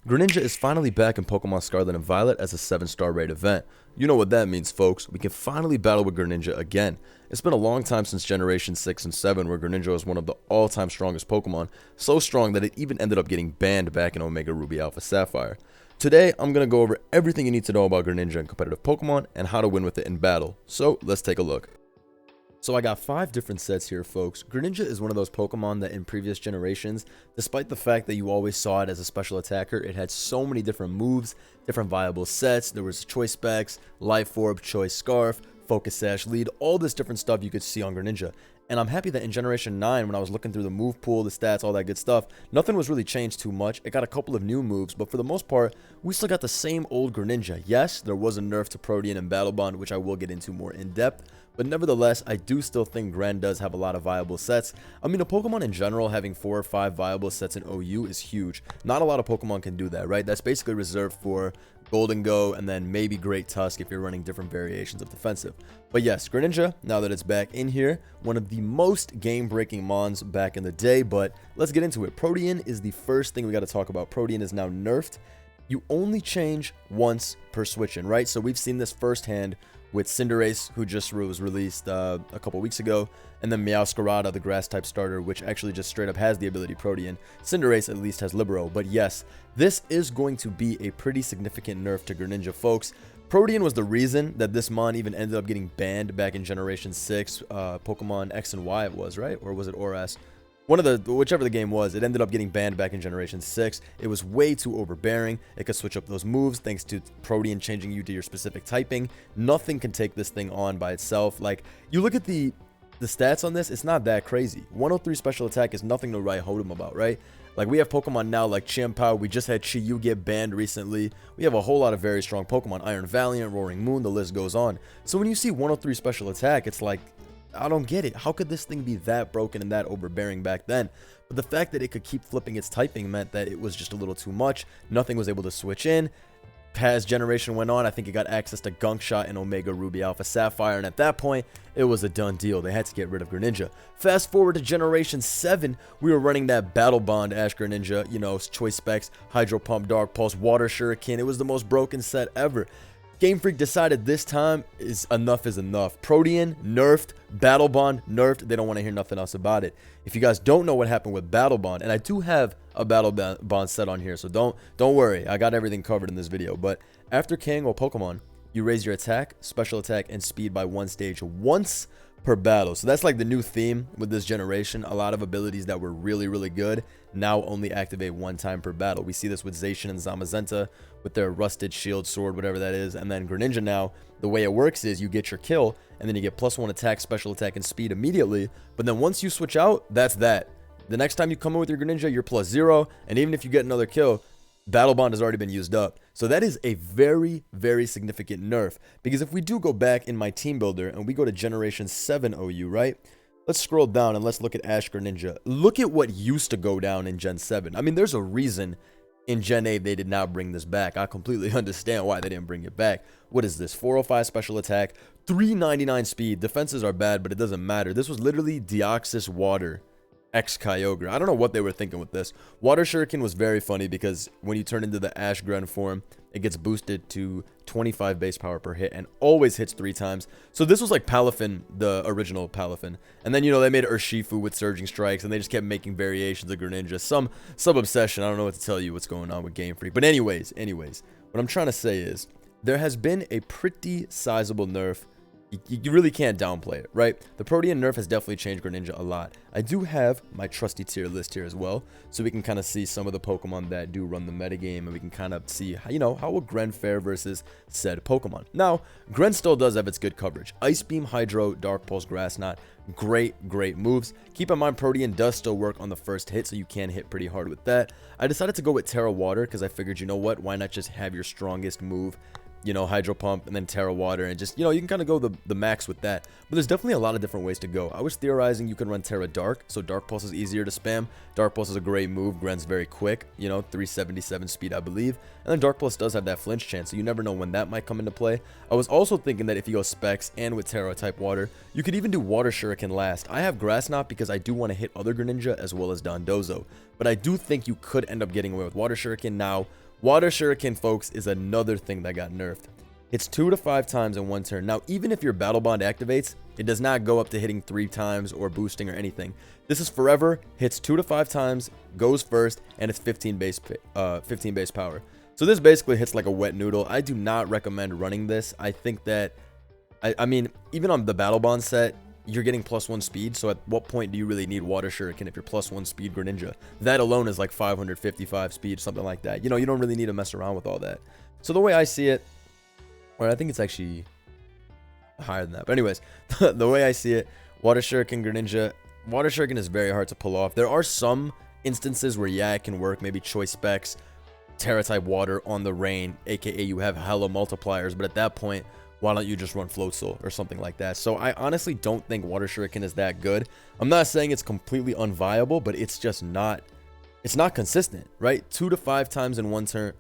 Greninja is finally back in Pokemon Scarlet and Violet as a 7-star raid event. You know what that means, folks. We can finally battle with Greninja again. It's been a long time since Generation 6 and 7 where Greninja was one of the all-time strongest Pokemon, so strong that it even ended up getting banned back in Omega Ruby Alpha Sapphire. Today, I'm going to go over everything you need to know about Greninja in competitive Pokemon and how to win with it in battle. So, let's take a look. So I got 5 different sets here, folks. Greninja is one of those Pokemon that in previous generations, despite the fact that you always saw it as a special attacker, it had so many different moves, different viable sets. There was Choice Specs, Life Orb, Choice Scarf, Focus Sash Lead, all this different stuff you could see on Greninja. And I'm happy that in Generation 9, when I was looking through the move pool, the stats, all that good stuff, nothing was really changed too much. It got a couple of new moves, but for the most part, we still got the same old Greninja. Yes, there was a nerf to Protean and Battle Bond, which I will get into more in depth, but nevertheless, I do still think Gren does have a lot of viable sets. I mean, a Pokemon in general having 4 or 5 viable sets in OU is huge. Not a lot of Pokemon can do that, right? That's basically reserved for Golden Go and then maybe Great Tusk if you're running different variations of defensive. But yes, Greninja, now that it's back in here, one of the most game-breaking mons back in the day, but let's get into it. Protean is the first thing we got to talk about. Protean is now nerfed. You only change once per switch-in, right? So we've seen this firsthand with Cinderace, who just was released a couple weeks ago, and then Meowscarada, the grass-type starter, which actually just straight up has the ability Protean. Cinderace at least has Libero, but yes, this is going to be a pretty significant nerf to Greninja, folks. Protean was the reason that this mon even ended up getting banned back in Generation 6, Pokemon X and Y it was, right? Or was it ORS? Whichever the game was, it ended up getting banned back in Generation 6. It was way too overbearing. It could switch up those moves thanks to Protean changing you to your specific typing. Nothing can take this thing on by itself. Like, you look at the stats on this, it's not that crazy. 103 special attack is nothing to write home about, right? Like, we have Pokemon now like Chimpao. We just had Chi-Yu get banned recently. We have a whole lot of very strong Pokemon. Iron Valiant, Roaring Moon, the list goes on. So when you see 103 special attack, it's like, I don't get it. How could this thing be that broken and that overbearing back then? But the fact that it could keep flipping its typing meant that it was just a little too much. Nothing was able to switch in. As generation went on, I think it got access to Gunk Shot in Omega Ruby Alpha Sapphire, and at that point, it was a done deal. They had to get rid of Greninja. Fast forward to Generation 7, we were running that Battle Bond Ash Greninja, you know, Choice Specs, Hydro Pump, Dark Pulse, Water Shuriken. It was the most broken set ever. Game Freak decided this time is enough. Protean nerfed, Battle Bond nerfed. They don't want to hear nothing else about it. If you guys don't know what happened with Battle Bond, and I do have a Battle Bond set on here, so don't worry. I got everything covered in this video. But after KOing Pokemon, you raise your attack, special attack, and speed by 1 stage once per battle. So that's like the new theme with this generation. A lot of abilities that were really good now only activate 1 time per battle. We see this with Zacian and Zamazenta with their rusted shield, sword, whatever that is. And then Greninja now, the way it works is you get your kill and then you get +1 attack, special attack, and speed immediately. But then once you switch out, that's that. The next time you come in with your Greninja, you're +0, and even if you get another kill, Battle Bond has already been used up. So that is a very significant nerf. Because if we do go back in my team builder and we go to Generation 7 OU, right? Let's scroll down and let's look at Ash Greninja. Look at what used to go down in Gen 7. I mean, there's a reason in Gen 8 they did not bring this back. I completely understand why they didn't bring it back. What is this? 405 special attack, 399 speed. Defenses are bad, but it doesn't matter. This was literally Deoxys Water X Kyogre. I don't know what they were thinking with this. Water Shuriken was very funny because when you turn into the Ash Gren form, it gets boosted to 25 base power per hit and always hits 3 times. So this was like Palafin, the original Palafin. And then, you know, they made Urshifu with Surging Strikes, and they just kept making variations of Greninja. Some obsession. I don't know what to tell you what's going on with Game Freak. But anyways, what I'm trying to say is there has been a pretty sizable nerf. You really can't downplay it, right? The Protean nerf has definitely changed Greninja a lot. I do have my trusty tier list here as well, so we can kind of see some of the Pokemon that do run the metagame, and we can kind of see, how, you know, how will Gren fare versus said Pokemon. Now, Gren still does have its good coverage. Ice Beam, Hydro, Dark Pulse, Grass Knot, great moves. Keep in mind, Protean does still work on the first hit, so you can hit pretty hard with that. I decided to go with Terra Water because I figured, you know what, why not just have your strongest move, you know, Hydro Pump and then Terra Water, and just, you know, you can kind of go the max with that. But there's definitely a lot of different ways to go. I was theorizing you can run Terra Dark, so Dark Pulse is easier to spam. Dark Pulse is a great move. Gren's very quick, you know, 377 speed, I believe. And then Dark Pulse does have that flinch chance, so you never know when that might come into play. I was also thinking that if you go Specs and with Terra type Water, you could even do Water Shuriken last. I have Grass Knot because I do want to hit other Greninja as well as Dondozo. But I do think you could end up getting away with Water Shuriken. Now, Water Shuriken, folks, is another thing that got nerfed. Hits 2 to 5 times in one turn. Now, even if your Battle Bond activates, it does not go up to hitting 3 times or boosting or anything. This is forever, hits 2 to 5 times, goes first, and it's 15 base power. So this basically hits like a wet noodle. I do not recommend running this. I think that, I mean, even on the Battle Bond set, you're getting +1 speed, so at what point do you really need Water Shuriken if you're +1 speed Greninja? That alone is like 555 speed, something like that. You know, you don't really need to mess around with all that. So the way I see it, or I think it's actually higher than that. But anyways, the way I see it, Water Shuriken Greninja, Water Shuriken is very hard to pull off. There are some instances where, yeah, it can work. Maybe Choice Specs, Terra-type Water on the Rain, aka you have hella multipliers. But at that point, why don't you just run Float Soul or something like that? So I honestly don't think Water Shuriken is that good. I'm not saying it's completely unviable, but it's just not... It's not consistent, right? 2 to 5 times in one turn,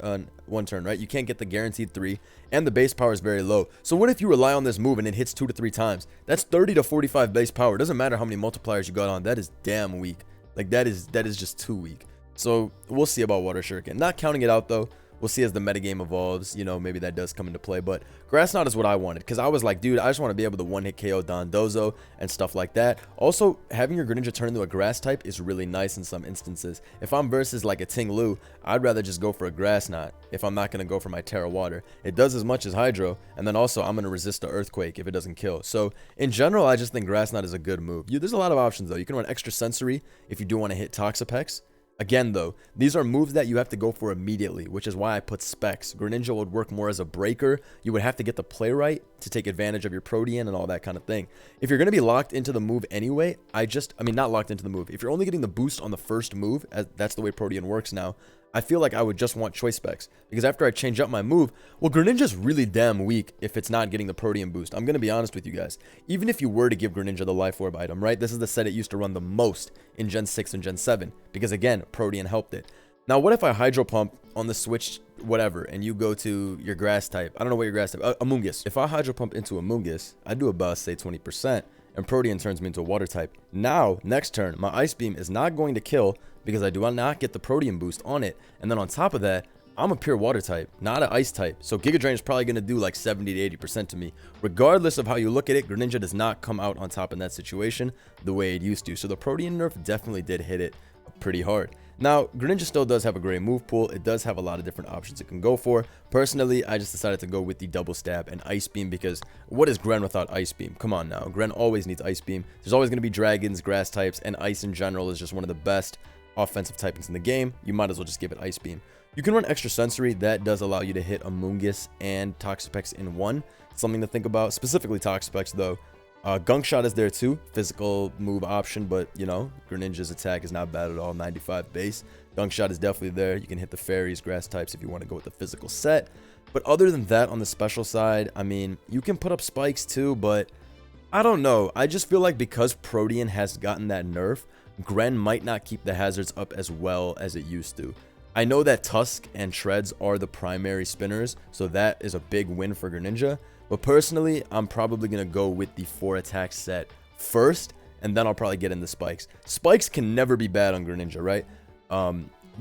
right? You can't get the guaranteed 3, and the base power is very low. So what if you rely on this move and it hits 2 to 3 times? That's 30 to 45 base power. It doesn't matter how many multipliers you got on. That is damn weak. Like, that is just too weak. So we'll see about Water Shuriken. Not counting it out, though. We'll see as the metagame evolves, you know, maybe that does come into play. But Grass Knot is what I wanted, because I was like, dude, I just want to be able to one-hit KO Dondozo and stuff like that. Also, having your Greninja turn into a Grass type is really nice in some instances. If I'm versus like a Ting Lu, I'd rather just go for a Grass Knot if I'm not going to go for my Terra Water. It does as much as Hydro, and then also I'm going to resist the Earthquake if it doesn't kill. So, in general, I just think Grass Knot is a good move. There's a lot of options, though. You can run Extra Sensory if you do want to hit Toxapex. Again, though, these are moves that you have to go for immediately, which is why I put Specs. Greninja would work more as a breaker. You would have to get the play right to take advantage of your Protean and all that kind of thing. If you're going to be locked into the move anyway, I mean, not locked into the move. If you're only getting the boost on the first move, as that's the way Protean works now, I feel like I would just want Choice Specs. Because after I change up my move, well, Greninja's really damn weak if it's not getting the Protean boost. I'm going to be honest with you guys. Even if you were to give Greninja the Life Orb item, right? This is the set it used to run the most in Gen 6 and Gen 7. Because again, Protean helped it. Now, what if I Hydro Pump on the Switch, whatever, and you go to your Grass type? I don't know what your Grass type, Amoonguss. If I Hydro Pump into Amoonguss, I do about, say, 20%, and Protean turns me into a Water type. Now, next turn, my Ice Beam is not going to kill because I do not get the Protean boost on it. And then on top of that, I'm a pure Water type, not an Ice type. So Giga Drain is probably going to do like 70 to 80% to me. Regardless of how you look at it, Greninja does not come out on top in that situation the way it used to. So the Protean nerf definitely did hit it pretty hard. Now, Greninja still does have a great move pool. It does have a lot of different options it can go for. Personally, I just decided to go with the Double Stab and Ice Beam because what is Gren without Ice Beam? Come on now. Gren always needs Ice Beam. There's always going to be Dragons, Grass types, and Ice in general is just one of the best offensive typings in the game. You might as well just give it Ice Beam. You can run Extra Sensory. That does allow you to hit Amoonguss and Toxapex in one. Something to think about. Specifically Toxapex, though. Gunk Shot is there too, physical move option, but you know, Greninja's attack is not bad at all, 95 base. Gunk Shot is definitely there. You can hit the fairies, grass types if you want to go with the physical set. But other than that, on the special side, I mean, you can put up spikes too, but I don't know. I just feel like because Protean has gotten that nerf, Gren might not keep the hazards up as well as it used to. I know that Tusk and Shreds are the primary spinners, so that is a big win for Greninja. But personally, I'm probably going to go with the 4 attack set first, and then I'll probably get into Spikes. Spikes can never be bad on Greninja, right?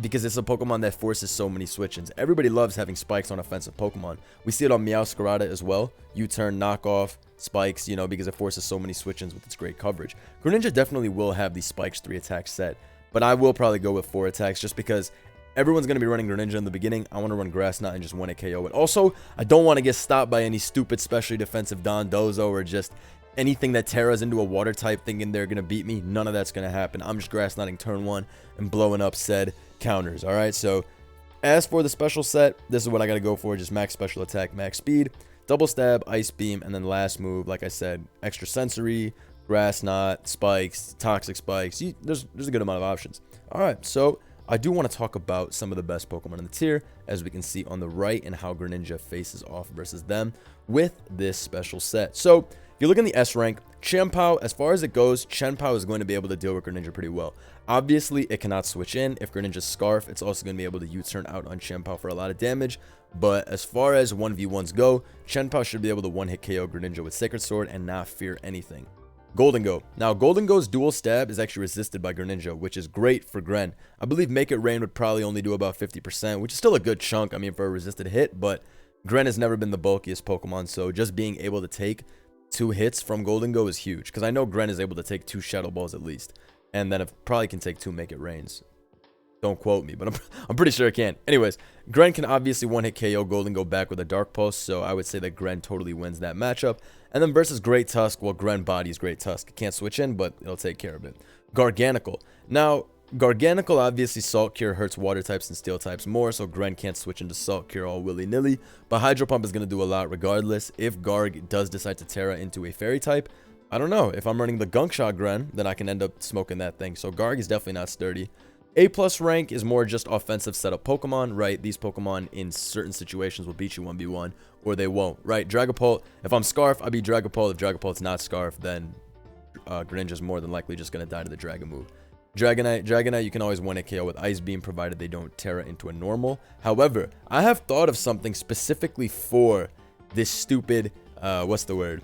Because it's a Pokemon that forces so many switch-ins. Everybody loves having Spikes on offensive Pokemon. We see it on Meowscarada as well. U-turn, knockoff, Spikes, you know, because it forces so many switch-ins with its great coverage. Greninja definitely will have the Spikes 3 attack set, but I will probably go with 4 attacks just because everyone's going to be running Greninja in the beginning. I want to run Grass Knot and just want to KO it. Also, I don't want to get stopped by any stupid specially defensive Dondozo or just anything that Terras into a water type thinking they're going to beat me. None of that's going to happen. I'm just Grass Knotting turn 1 and blowing up said counters. Alright, so as for the special set, this is what I got to go for. Just max special attack, max speed, double stab, ice beam, and then last move, like I said, extra sensory, Grass Knot, spikes, toxic spikes. There's a good amount of options. Alright, so I do want to talk about some of the best Pokemon in the tier, as we can see on the right, and how Greninja faces off versus them with this special set. So, if you look in the S rank, Chien-Pao, as far as it goes, Chien-Pao is going to be able to deal with Greninja pretty well. Obviously, it cannot switch in. If Greninja's Scarf, it's also going to be able to U-turn out on Chien-Pao for a lot of damage. But as far as 1v1s go, Chien-Pao should be able to one-hit KO Greninja with Sacred Sword and not fear anything. Golden Go. Now, Golden Go's dual stab is actually resisted by Greninja, which is great for Gren. I believe Make It Rain would probably only do about 50%, which is still a good chunk, I mean, for a resisted hit, but Gren has never been the bulkiest Pokemon, so just being able to take 2 hits from Golden Go is huge, because I know Gren is able to take 2 Shadow Balls at least, and then it probably can take 2 Make It Rains. Don't quote me, but I'm pretty sure it can. Anyways, Gren can obviously one-hit KO Golden Go back with a Dark Pulse, so I would say that Gren totally wins that matchup. And then versus Great Tusk, well, Gren bodies Great Tusk. It can't switch in, but it'll take care of it. Garganical. Now, Garganical, obviously, Salt Cure hurts Water types and Steel types more, so Gren can't switch into Salt Cure all willy-nilly. But Hydro Pump is going to do a lot regardless. If Garg does decide to Terra into a Fairy type, I don't know. If I'm running the Gunk Shot Gren, then I can end up smoking that thing. So Garg is definitely not sturdy. A+ rank is more just offensive setup Pokemon, right? These Pokemon in certain situations will beat you 1v1, or they won't, right? Dragapult, if I'm Scarf, I beat Dragapult. If Dragapult's not Scarf, then Greninja's more than likely just going to die to the Dragon move. Dragonite, you can always 1-hit KO with Ice Beam, provided they don't Terra into a normal. However, I have thought of something specifically for this stupid, what's the word?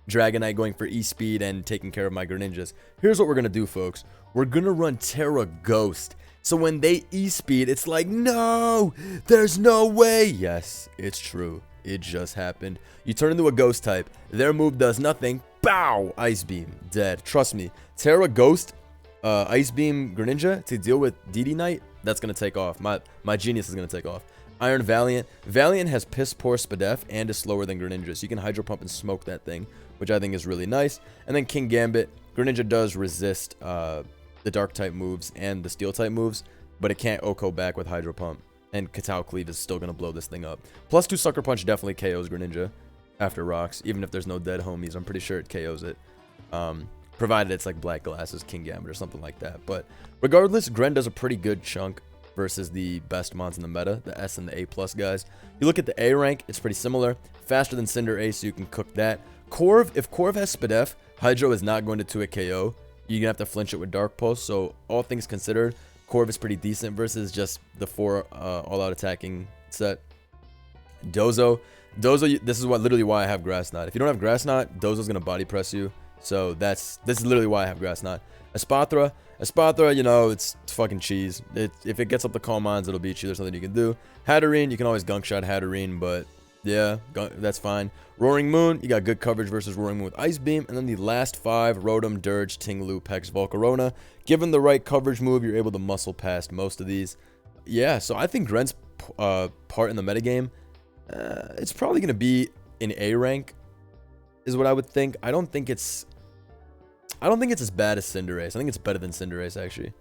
Dragonite going for E-Speed and taking care of my Greninjas. Here's what we're going to do, folks. We're going to run Terra Ghost. So when they E-Speed, it's like, no, there's no way. Yes, it's true. It just happened. You turn into a Ghost type. Their move does nothing. Bow! Ice Beam. Dead. Trust me. Terra Ghost, Ice Beam Greninja to deal with DD Knight, that's going to take off. My genius is going to take off. Iron Valiant. Valiant has Piss Poor Spadef and is slower than Greninja, so you can Hydro Pump and smoke that thing, which I think is really nice. And then King Gambit. Greninja does resist the Dark type moves and the Steel type moves, but it can't OHKO back with Hydro Pump. And Katao Cleave is still going to blow this thing up. +2 Sucker Punch definitely KOs Greninja after rocks. Even if there's no dead homies, I'm pretty sure it KOs it. Provided it's like Black Glasses, King Gambit, or something like that. But regardless, Gren does a pretty good chunk versus the best mons in the meta, the S and the A+ guys. You look at the A rank, it's pretty similar. Faster than Cinder A, so you can cook that. Corv, if Corv has Spadef, Hydro is not going to 2-hit KO. You're going to have to flinch it with Dark Pulse. So all things considered, Corv is pretty decent versus just the 4 all-out attacking set. Dozo, this is literally why I have Grass Knot. If you don't have Grass Knot, Dozo's going to body press you. So this is literally why I have Grass Knot. Espathra, you know, it's fucking cheese. If it gets up the Calm Minds, it'll beat you. There's nothing you can do. Hatterene, you can always Gunk Shot Hatterene, but yeah, that's fine. Roaring Moon, you got good coverage versus Roaring Moon with Ice Beam. And then the last 5, Rotom, Dirge, Tinglu, Pex, Volcarona. Given the right coverage move, you're able to muscle past most of these. Yeah, so I think Gren's part in the metagame, it's probably going to be in A rank, is what I would think. I don't think it's as bad as Cinderace. I think it's better than Cinderace, actually.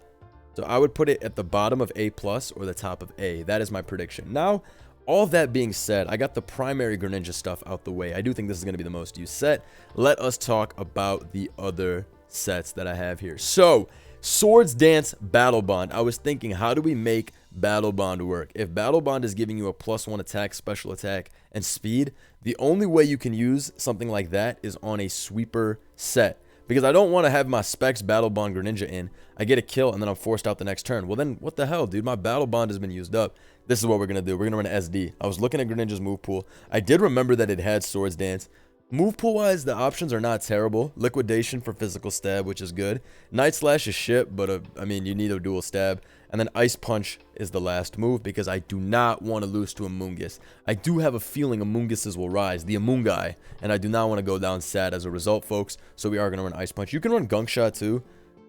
So I would put it at the bottom of A+ or the top of A. That is my prediction. Now, all that being said, I got the primary Greninja stuff out the way. I do think this is going to be the most used set. Let us talk about the other sets that I have here. So, Swords Dance Battle Bond. I was thinking, how do we make Battle Bond work? If Battle Bond is giving you a +1 attack, special attack, and speed, the only way you can use something like that is on a sweeper set. Because I don't want to have my Specs Battle Bond Greninja in. I get a kill, and then I'm forced out the next turn. Well, then, what the hell, dude? My Battle Bond has been used up. This is what we're going to do. We're going to run SD. I was looking at Greninja's move pool. I did remember that it had Swords Dance. Move pool-wise, the options are not terrible. Liquidation for physical stab, which is good. Night Slash is shit, but, I mean, you need a dual stab. And then Ice Punch is the last move, because I do not want to lose to Amoonguss. I do have a feeling Amoongusses will rise, the Amoonguy, and I do not want to go down sad as a result, folks. So we are going to run Ice Punch. You can run Gunk Shot, too.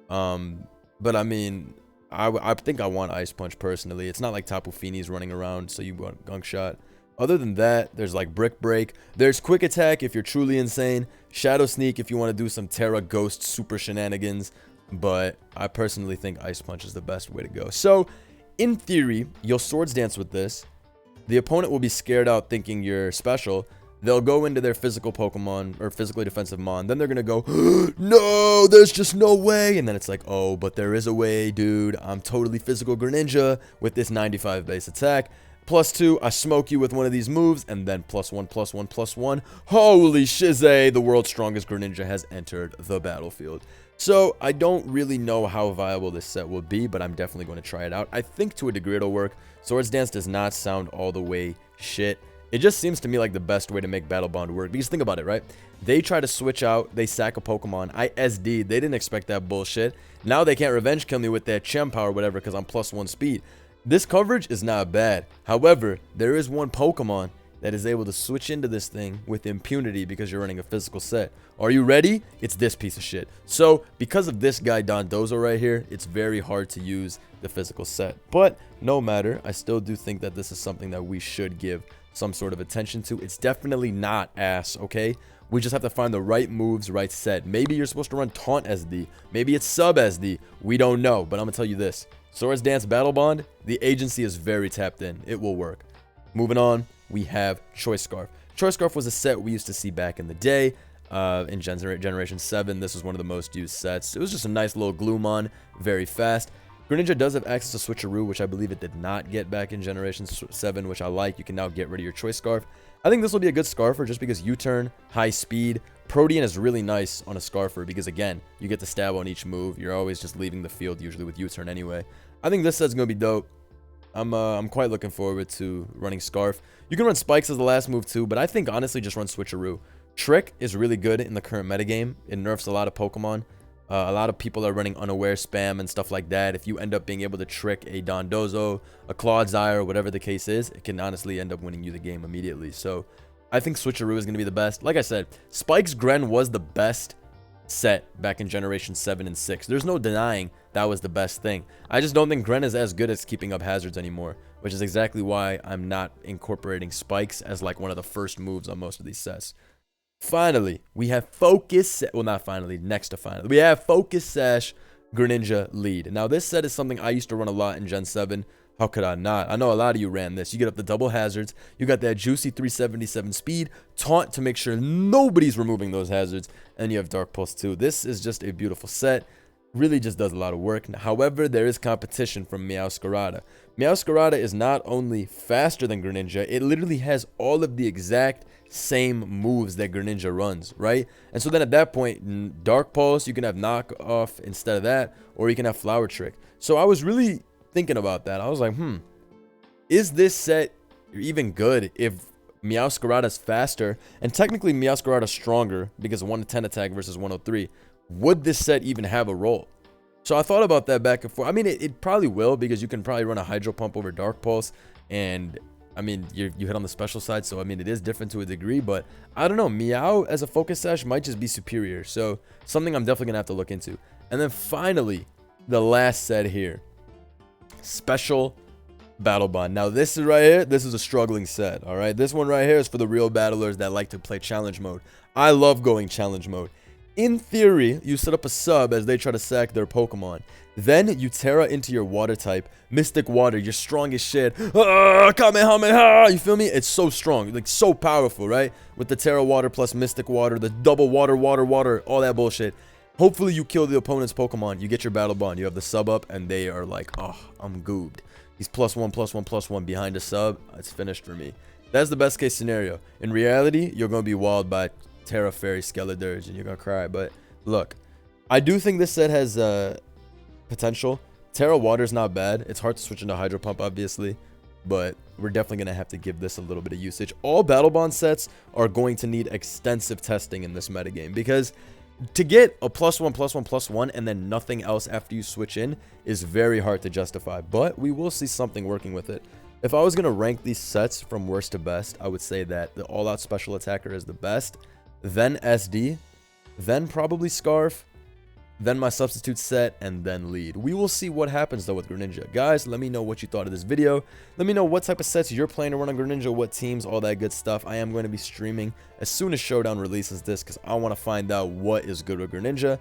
But, I mean, I think I want Ice Punch, personally. It's not like Tapu Fini's running around, so you want Gunk Shot. Other than that, there's like Brick Break. There's Quick Attack if you're truly insane. Shadow Sneak if you want to do some Terra Ghost super shenanigans. But I personally think Ice Punch is the best way to go. So, in theory, you'll Swords Dance with this. The opponent will be scared out thinking you're special. They'll go into their physical Pokemon or physically defensive Mon. Then they're going to go, no, there's just no way. And then it's like, oh, but there is a way, dude. I'm totally physical Greninja with this 95 base attack. +2, I smoke you with one of these moves, and then +1, +1, +1. Holy shizzay, the world's strongest Greninja has entered the battlefield. So, I don't really know how viable this set will be, but I'm definitely going to try it out. I think to a degree it'll work. Swords Dance does not sound all the way shit. It just seems to me like the best way to make Battle Bond work. Because think about it, right? They try to switch out, they sack a Pokemon. I SD, they didn't expect that bullshit. Now they can't revenge kill me with that Chem Power or whatever because I'm +1 speed. This coverage is not bad. However, there is one Pokemon that is able to switch into this thing with impunity because you're running a physical set. Are you ready? It's this piece of shit. So, because of this guy Dondozo right here, it's very hard to use the physical set. But, no matter, I still do think that this is something that we should give some sort of attention to. It's definitely not ass, okay? We just have to find the right moves, right set. Maybe you're supposed to run Taunt SD. Maybe it's Sub SD. We don't know, but I'm going to tell you this. Swords Dance Battle Bond, the agency is very tapped in. It will work. Moving on, we have Choice Scarf. Choice Scarf was a set we used to see back in the day. In Generation 7, this was one of the most used sets. It was just a nice little Gloomon, very fast. Greninja does have access to Switcheroo, which I believe it did not get back in Generation 7, which I like. You can now get rid of your Choice Scarf. I think this will be a good Scarfer just because U-turn, high speed. Protean is really nice on a Scarfer because, again, you get to stab on each move. You're always just leaving the field, usually with U-turn anyway. I think this set's going to be dope. I'm quite looking forward to running Scarf. You can run Spikes as the last move too, but I think honestly just run Switcheroo. Trick is really good in the current metagame. It nerfs a lot of Pokemon. A lot of people are running unaware spam and stuff like that. If you end up being able to trick a Dondozo, a Clodsire, or whatever the case is, it can honestly end up winning you the game immediately. So I think Switcheroo is going to be the best. Like I said, Spikes Gren was the best set back in Generation 7 and 6. There's no denying that was the best thing. I just don't think Gren is as good as keeping up hazards anymore, which is exactly why I'm not incorporating Spikes as like one of the first moves on most of these sets. Finally, we have Focus, well not finally, next to finally, we have Focus Sash Greninja Lead. Now this set is something I used to run a lot in Gen 7. How could I not? I know a lot of you ran this. You get up the double hazards. You got that juicy 377 speed. Taunt to make sure nobody's removing those hazards. And you have Dark Pulse too. This is just a beautiful set. Really just does a lot of work. However, there is competition from Meowscarada. Meowscarada is not only faster than Greninja, it literally has all of the exact same moves that Greninja runs, right? And so then at that point, Dark Pulse, you can have Knock Off instead of that, or you can have Flower Trick. So I was really thinking about that. I was like, is this set even good if Meowscarada's faster and technically Meowscarada's stronger because of 110 attack versus 103? Would this set even have a role? So I thought about that back and forth. I mean, it probably will because you can probably run a Hydro Pump over Dark Pulse, and I mean, you hit on the special side, so I mean, it is different to a degree, but I don't know. Meow as a Focus Sash might just be superior, so something I'm definitely gonna have to look into. And then finally, the last set here. Special Battle Bond. Now this is right here, this is a struggling set, all right? This one right here is for the real battlers that like to play challenge mode. I love going challenge mode. In theory, you set up a sub as they try to sack their Pokemon. Then you Terra into your water type. Mystic Water, your strongest shit. Kamehameha! You feel me? It's so strong, like so powerful, right? With the Terra Water plus Mystic Water, the double water, all that bullshit. Hopefully you kill the opponent's Pokemon. You get your Battle Bond. You have the sub up, and they are like, oh, I'm goobed. He's +1/+1/+1 behind a sub. It's finished for me. That's the best case scenario. In reality, you're going to be walled by Terra Fairy Skeledirge, and you're going to cry. But look, I do think this set has potential. Terra Water's not bad. It's hard to switch into Hydro Pump, obviously, but we're definitely going to have to give this a little bit of usage. All Battle Bond sets are going to need extensive testing in this metagame because to get a +1/+1/+1 and then nothing else after you switch in is very hard to justify, but we will see something working with it. If I was going to rank these sets from worst to best, I would say that the all-out special attacker is the best, then SD, then probably Scarf, then my substitute set, and then lead. We will see what happens though with Greninja. Guys, let me know what you thought of this video. Let me know what type of sets you're playing to run on Greninja, what teams, all that good stuff. I am going to be streaming as soon as Showdown releases this because I want to find out what is good with Greninja.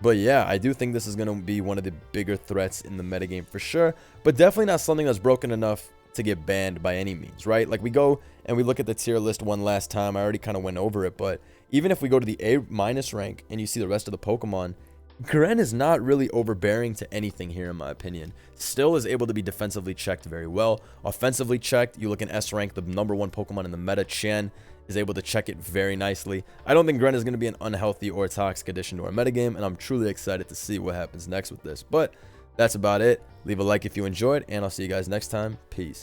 But yeah, I do think this is going to be one of the bigger threats in the metagame for sure, but definitely not something that's broken enough to get banned by any means, right? Like we go and we look at the tier list one last time. I already kind of went over it, but even if we go to the A- rank and you see the rest of the Pokemon, Gren is not really overbearing to anything here, in my opinion. Still is able to be defensively checked very well. Offensively checked, you look in S rank, the #1 Pokemon in the meta, Chen, is able to check it very nicely. I don't think Gren is going to be an unhealthy or toxic addition to our metagame, and I'm truly excited to see what happens next with this. But that's about it. Leave a like if you enjoyed, and I'll see you guys next time. Peace.